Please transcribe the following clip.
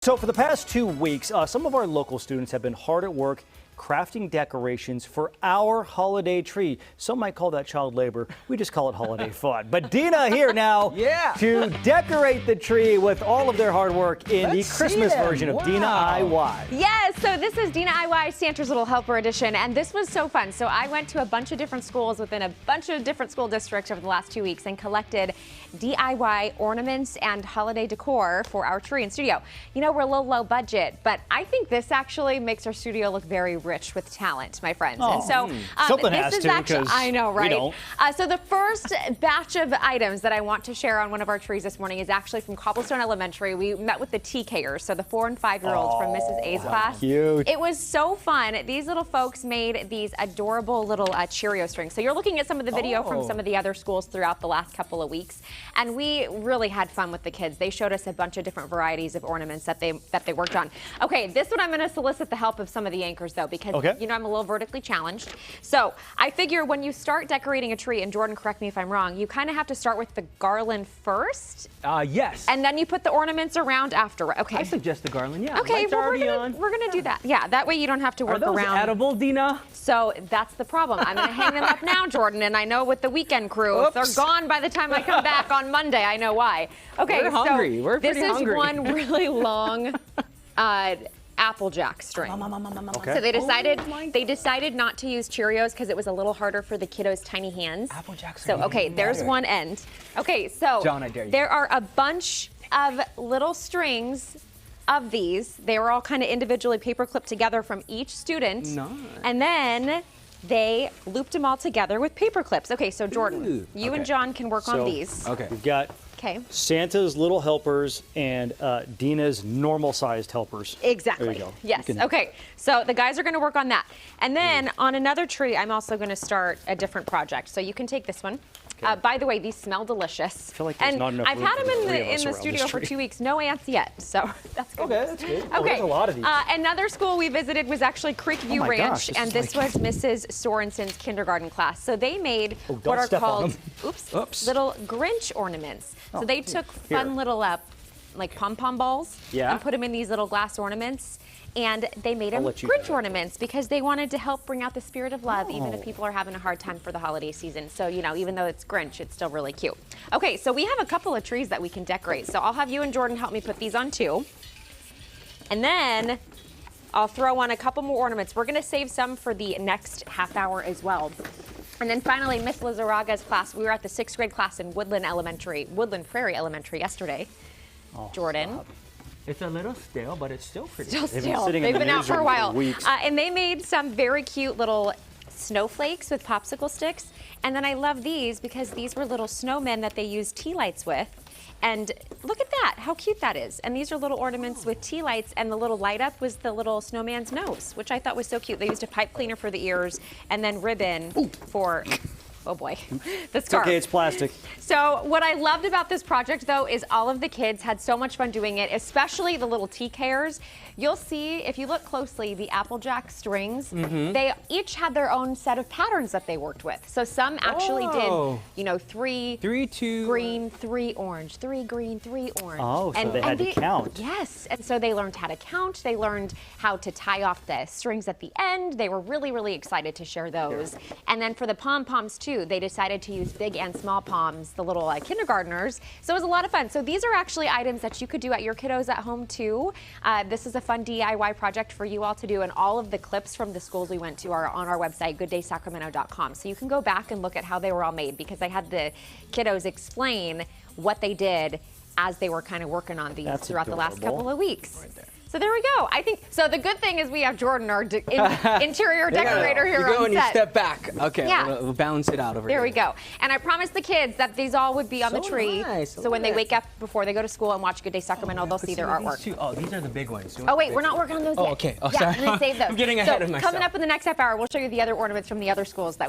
So for the past 2 weeks, some of our local students have been hard at work crafting decorations for our holiday tree. Some might call that child labor. We just call it holiday fun. But Dina here now to decorate the tree with all of their hard work in the Christmas version of Dina-I-Y. Yes, so this is Dina-I-Y Santa's Little Helper Edition, and this was so fun. So I went to a bunch of different schools within a bunch of different school districts over the last 2 weeks and collected DIY ornaments and holiday decor for our tree and studio. You know, we're a little low budget, but I think this actually makes our studio look very rich with talent, my friends. And so something this has is to, actually, I know, right? We don't. So the first batch of items that I want to share on one of our trees this morning is actually from Cobblestone Elementary. We met with the TKers, so the 4- and 5-year-olds from Mrs. A's class. Cute. It was so fun. These little folks made these adorable little Cheerio strings. So you're looking at some of the video from some of the other schools throughout the last couple of weeks, and we really had fun with the kids. They showed us a bunch of different varieties of ornaments that they worked on. Okay, this one I'm going to solicit the help of some of the anchors though, because you know I'm a little vertically challenged. So I figure when you start decorating a tree, and Jordan, correct me if I'm wrong, you kind of have to start with the garland first. Yes. And then you put the ornaments around after. Okay. I suggest the garland. Yeah. Okay, Lights well, already we're gonna do that. Yeah, that way you don't have to work Are those around. edible, Dina? So that's the problem. I'm gonna hang them up now, Jordan, and I know with the weekend crew, if they're gone by the time I come back on Monday, I know why. Okay, we're hungry. So we're pretty hungry. This is one really long Applejack string. Okay. So they decided not to use Cheerios because it was a little harder for the kiddos' tiny hands. Applejack string. So okay, there's one end. Okay, so John, I dare you. there are a bunch of little strings of these. They were all kind of individually paper clipped together from each student. Nice. And then they looped them all together with paper clips. Okay, so Jordan, you and John can work on these. Okay. We've got Santa's little helpers and Dina's normal-sized helpers. Exactly. There you go. Yes. Okay. So the guys are going to work on that. And then on another tree, I'm also going to start a different project. So you can take this one. By the way, these smell delicious. I feel like there's not enough I've room had for them the three of us in the around studio this for tree. 2 weeks. No ants yet. So that's good. Okay, that's good. Oh, Okay. there's a lot of these. Another school we visited was actually Creekview Ranch, gosh, and this was Mrs. Sorensen's kindergarten class. So they made what are step on called them. little Grinch ornaments. So they took fun little like pom-pom balls and put them in these little glass ornaments. And they made them Grinch ornaments because they wanted to help bring out the spirit of love, even if people are having a hard time for the holiday season. So, you know, even though it's Grinch, it's still really cute. Okay, so we have a couple of trees that we can decorate. So I'll have you and Jordan help me put these on too. And then I'll throw on a couple more ornaments. We're gonna save some for the next half hour as well. And then finally, Miss Lizarraga's class, we were at the 6th grade class in Woodland Prairie Elementary yesterday. Jordan. Stop. It's a little stale, but it's still pretty. They've been out for a while. And they made some very cute little snowflakes with popsicle sticks. And then I love these because these were little snowmen that they used tea lights with. And look at that, how cute that is. And these are little ornaments with tea lights, and the little light up was the little snowman's nose, which I thought was so cute. They used a pipe cleaner for the ears and then ribbon for, oh boy, the scarf. It's okay, it's plastic. So what I loved about this project, though, is all of the kids had so much fun doing it, especially the little TKers. You'll see, if you look closely, the Applejack strings, they each had their own set of patterns that they worked with. So some actually did, you know, 3 green, 3 orange, 3 green, 3 orange. Oh, so they had to count. Yes, and so they learned how to count. They learned how to tie off the strings at the end. They were really, really excited to share those. And then for the pom-poms, too, they decided to use big and small poms, the little kindergartners. So it was a lot of fun. So these are actually items that you could do at your kiddos at home, too. This is a fun DIY project for you all to do, and all of the clips from the schools we went to are on our website, gooddaysacramento.com. So you can go back and look at how they were all made, because I had the kiddos explain what they did as they were kind of working on these throughout the last couple of weeks. Right there. So there we go. I think so. The good thing is we have Jordan, our interior decorator, here on set. You go and you step back. Okay, we'll balance it out over here. There we go. And I promised the kids that these all would be on the tree. Nice. So when they wake up before they go to school and watch Good Day Sacramento, they'll see their artwork. Oh, these are the big ones. Oh wait, we're not working on those yet. Oh, okay. Oh, yeah, sorry. I'm gonna save those. I'm getting ahead of myself. Coming up in the next half hour, we'll show you the other ornaments from the other schools that we